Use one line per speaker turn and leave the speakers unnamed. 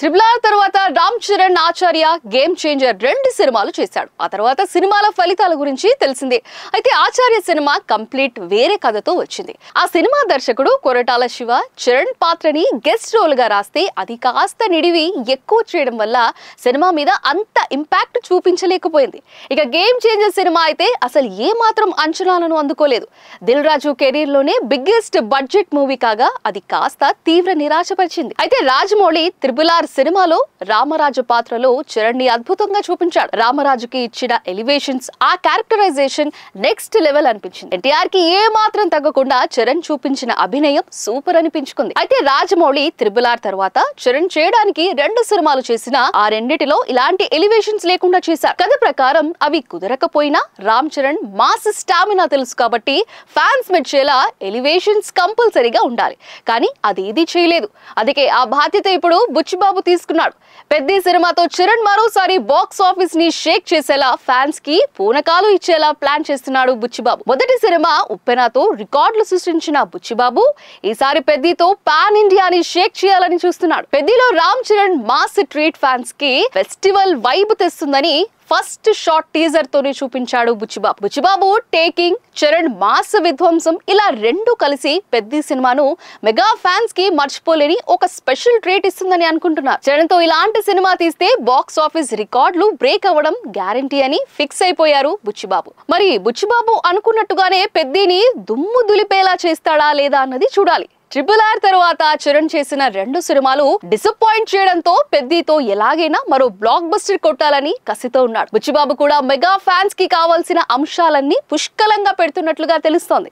Triple R తర్వాత రామ్ చరణ్ ఆచార్య game changer 2 సినిమాలు చేశాడు. ఆ తర్వాత సినిమాల ఫలితాల గురించి తెలిసిందే. అయితే ఆచార్య సినిమా కంప్లీట్ వేరే కథతో వచ్చింది. ఆ సినిమా దర్శకుడు కొరటాల శివ చరణ్ పాత్రని గెస్ట్ రోల్ గా రాస్తే అది కాస్త నిడివి ఎక్కువ చేయడం వల్ల సినిమా మీద అంత ఇంపాక్ట్ చూపించలేకపోయింది. ఇక గేమ్ చేంజర్ సినిమా అయితే అసలు ఏ మాత్రం అంచనాలను అందుకోలేదు. దిల్ రాజు కెరీర్ లోనే బిగ్గెస్ట్ బడ్జెట్ మూవీ కాగా అది కాస్త తీవ్ర నిరాశపరిచింది. అయితే రాజమౌళి ట్రిపుల్ ఆర్ సినిమాలో రామరాజు పాత్రలో చరణ్ ని అద్భుతంగా చూపించాడు. రామరాజుకి ఇచ్చిన ఎలివేషన్స్, ఆ క్యారెక్టరైజేషన్ నెక్స్ట్ లెవెల్ అనిపించింది. ఎన్టీఆర్ కి ఏ మాత్రం తగ్గకుండా చరణ్ చూపించిన అభినయం సూపర్ అనిపించుకుంది. అయితే రాజమౌళి ట్రిపుల్ ఆర్ తర్వాత చరణ్ చేయడానికి 2 సినిమాలు చేసిన ఆ రెండిటిలో ఇలాంటి ఎలివేషన్స్ లేకుండా చేశారు. కథ ప్రకారం అవి కుదరకపోయినా రామ్ చరణ్ మాస్ స్టామినా తెలుసు కాబట్టి ఫ్యాన్స్ మెచ్చేలా ఎలివేషన్స్ కంపల్సరీగా ఉండాలి. కానీ అదేది చేయలేదు. అందుకే ఆ బాధ్యత ఇప్పుడు బుచ్చిబాబు తీసుకున్నాడు. పెద్ద సినిమాతో చరణ్ మరోసారి బాక్స్ ఆఫీస్ ని షేక్ చేసేలా ఫ్యాన్స్ కి పూనకాలు ఇచ్చేలా ప్లాన్ చేస్తున్నాడు బుచ్చిబాబు. మొదటి సినిమా ఉప్పెనతో రికార్డులు సృష్టించిన బుచ్చిబాబు ఈసారి పెద్దతో పాన్ ఇండియాని షేక్ చేయాలని చూస్తున్నాడు. పెద్దలో Ram Charan mass treat fans కి ఫెస్టివల్ వైబ్ తెస్తుందని ఫస్ట్ షార్ట్ టీజర్ తోనే చూపించాడు బుచ్చిబాబు. బుచ్చిబాబు టేకింగ్, చరణ్ మాస్ విధ్వంసం ఇలా 2 కలిసి పెద్ద సినిమాను మెగా ఫ్యాన్స్ కి మర్చిపోలేని ఒక స్పెషల్ ట్రీట్ ఇస్తుందని అనుకుంటున్నారు. చరణ్ తో ఇలాంటి సినిమా తీస్తే బాక్స్ ఆఫీస్ రికార్డులు బ్రేక్ అవ్వడం గ్యారంటీ అని ఫిక్స్ అయిపోయారు బుచ్చిబాబు. మరి బుచ్చిబాబు అనుకున్నట్టుగానే పెద్దిని దుమ్ము దులిపేలా చేస్తాడా లేదా అన్నది చూడాలి. ట్రిపుల్ ఆర్ తర్వాత చరణ్ చేసిన 2 సినిమాలు డిసప్పాయింట్ చేయడంతో పెద్దతో ఎలాగైనా మరో బ్లాక్ బస్టర్ కొట్టాలని కసితో ఉన్నాడు. బుచ్చిబాబు కూడా మెగా ఫ్యాన్స్ కి కావాల్సిన అంశాలన్నీ పుష్కలంగా పెడుతున్నట్లుగా తెలుస్తోంది.